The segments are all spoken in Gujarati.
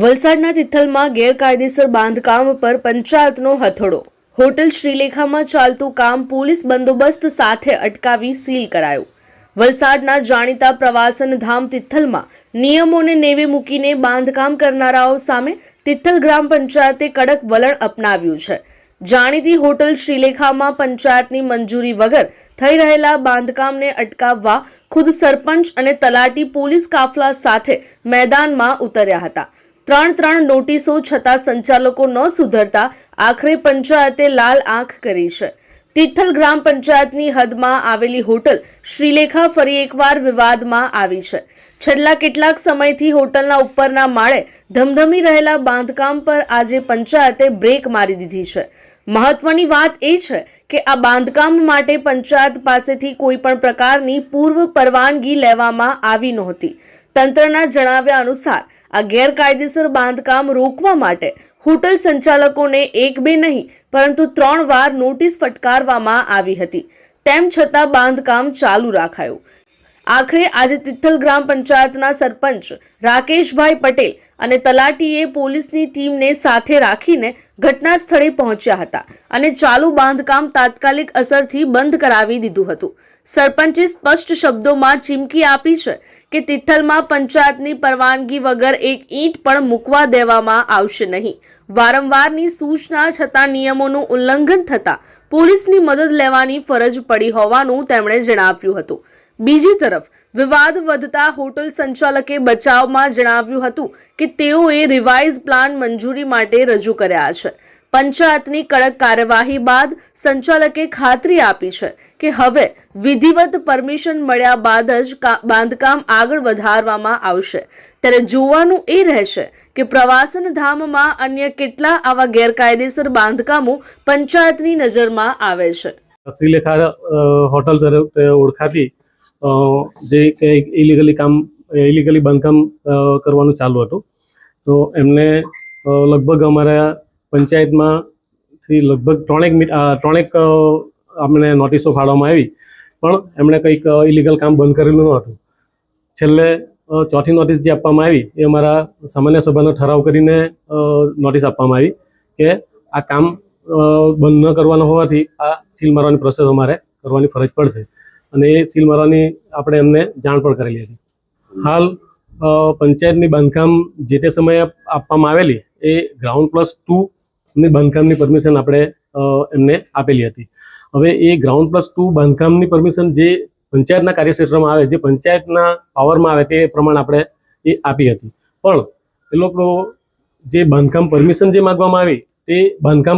વલસાડના તિથલમાં ગેરકાયદેસર બાંધકામ પર પંચાયતનો હથોડો. હોટલ શ્રીલેખામાં ચાલતું કામ પોલીસ બંદોબસ્ત સાથે અટકાવી સીલ કરાયું. વલસાડના જાણીતા પ્રવાસન ધામ તિથલમાં નિયમોને નેવે મૂકીને બાંધકામ કરનારાઓ સામે તિથલ ગ્રામ પંચાયતે કડક વલણ અપનાવ્યું છે. જાણીતી હોટલ શ્રીલેખામાં પંચાયતની મંજૂરી વગર થઈ રહેલા બાંધકામને અટકાવવા ખુદ સરપંચ અને તલાટી પોલીસ કાફલા સાથે મેદાનમાં ઉતર્યા હતા. ત્રણ નોટિસો છતાં સંચાલકો ન સુધરતા આખરે પંચાયતે લાલ આંખ કરી છે. તિથલ ગ્રામ પંચાયતની હદમાં આવેલી હોટલ શ્રીલેખા ફરી એકવાર વિવાદમાં આવી છે. છેલ્લા કેટલાક સમયથી હોટલના ઉપરના માળે ધમધમી રહેલા બાંધકામ પર આજે પંચાયતે બ્રેક મારી દીધી છે. મહત્વની વાત એ છે કે આ બાંધકામ માટે પંચાયત પાસેથી કોઈ પણ પ્રકારની પૂર્વ પરવાનગી લેવામાં આવી નહોતી. તંત્રના જણાવ્યા અનુસાર આ ગેરકાયદેસર બાંધકામ રોકવા માટે હોટલ સંચાલકોને એક બે નહીં પરંતુ 3 વાર નોટિસ ફટકારવામાં આવી હતી. તેમ છતાં બાંધકામ ચાલુ રાખાયું. આખરે આજે તિથલ ગ્રામ પંચાયતના સરપંચ રાકેશભાઈ પટેલ અને તલાટીએ પોલીસની ટીમને સાથે રાખીને ઘટના સ્થળે પહોંચ્યા હતા અને ચાલુ બાંધકામ તાત્કાલિક અસરથી બંધ કરાવી દીધું હતું. સરપંચે સ્પષ્ટ શબ્દોમાં ચીમકી આપી છે કે તિથલમાં પંચાયતની પરવાનગી વગર એક ઈંટ પણ મૂકવા દેવામાં આવશે નહીં. વારંવારની સૂચના છતાં નિયમોનું ઉલ્લંઘન થતાં પોલીસની મદદ લેવાની ફરજ પડી હોવાનું તેમણે જણાવ્યું હતું. બીજી તરફ વિવાદ વધતા હોટલ સંચાલકે બચાવમાં જણાવ્યું હતું કે તેઓએ રિવાઇઝ પ્લાન મંજૂરી માટે રજૂ કર્યા છે. પંચાયતની કડક કાર્યવાહી બાદ સંચાલકે ખાતરી આપી છે કે હવે વિધિવત પરમિશન મળ્યા બાદ જ બાંધકામ આગળ વધારવામાં આવશે. ત્યારે જોવાનું એ રહેશે કે પ્રવાસન ધામમાં અન્ય કેટલા આવા ગેરકાયદેસર બાંધકામો પંચાયતની નજરમાં આવે છે. શ્રીલેખા હોટલ તરફ ઓળખાતી જે ઇલીગલી બાંધકામ કરવાનું ચાલુ હતું, તો એમને લગભગ અમારા પંચાયતમાંથી લગભગ ત્રણેક અમને નોટિસો ફાળવવામાં આવી, પણ એમણે કંઈક ઇલીગલ કામ બંધ કરેલું ન હતું. છેલ્લે ચોથી નોટિસ જે આપવામાં આવી એ અમારા સામાન્ય સભાનો ઠરાવ કરીને નોટિસ આપવામાં આવી કે આ કામ બંધ ન કરવાનું હોવાથી આ સીલ મારવાની પ્રોસેસ અમારે કરવાની ફરજ પડશે, અને એ સીલ મારવાની આપણે એમને જાણ પણ કરેલી હતી. હાલ પંચાયતની બાંધકામ જે તે સમયે આપવામાં આવેલી એ ગ્રાઉન્ડ+2 ની બાંધકામની પરમિશન આપણે એમને આપેલી હતી. હવે એ ગ્રાઉન્ડ+2 બાંધકામની પરમિશન જે પંચાયતના કાર્યક્ષેત્રમાં આવે, જે પંચાયતના પાવરમાં આવે તે પ્રમાણે આપણે એ આપી હતી. પણ એ લોકો જે બાંધકામ પરમિશન જે માંગવામાં આવી તે બાંધકામ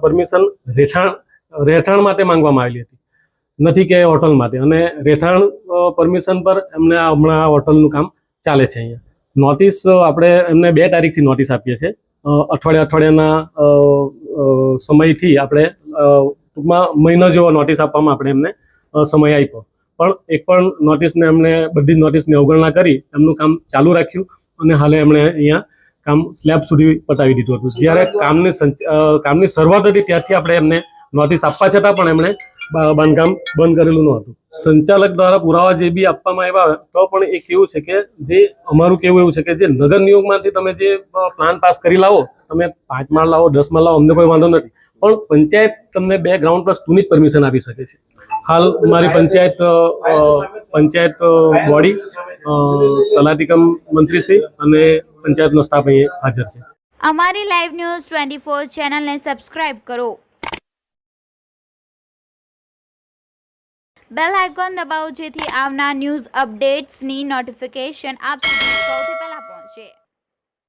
પરમિશન રહેઠાણ માટે માંગવામાં આવેલી હતી, નથી કે હોટલ માટે. અને રહેઠાણ પરમિશન પર એમને હમણાં હોટલનું કામ ચાલે છે. અહીંયા નોટિસ આપણે એમને 2 તારીખથી નોટિસ આપીએ છીએ. અઠવાડિયાના સમયથી આપણે ટૂંકમાં મહિનો જેવો નોટિસ આપવામાં આપણે એમને સમય આપ્યો, પણ એક પણ નોટિસને એમને બધી જ નોટિસની અવગણના કરી એમનું કામ ચાલુ રાખ્યું અને હાલે એમણે અહીંયા કામ સ્લેબ સુધી પતાવી દીધું હતું. જ્યારે કામની શરૂઆત હતી ત્યારથી આપણે એમને નોટિસ આપવા છતાં પણ એમણે બાંધકામ બંધ કરેલું ન હતું. સંચાલક દ્વારા પુરાવા જે બી આપવામાં આવ્યા તો પણ એ કેવું છે કે જે અમારું કેવું એવું છે કે જે નગર નિયોગમાંથી તમે જે પ્લાન પાસ કરી લાવો, તમે 5 માળ લાવો 10 માળ લાવો, અમને કોઈ વાંધો નથી, પણ પંચાયત તમને 2 ગ્રાઉન્ડ+2 ની જ પરમિશન આપી શકે છે. હાલ મારી પંચાયત બોડી, તલાટી કમ મંત્રીશ્રી અને પંચાયતનો સ્ટાફ અહીંયા હાજર છે. અમારી લાઈવ ન્યૂઝ 24 ચેનલને સબસ્ક્રાઇબ કરો, બેલ આઇકોન દબાવો જેથી આવનાર ન્યૂઝ અપડેટ્સની નોટિફિકેશન આપ સુધી સૌથી પહેલા પહોંચે.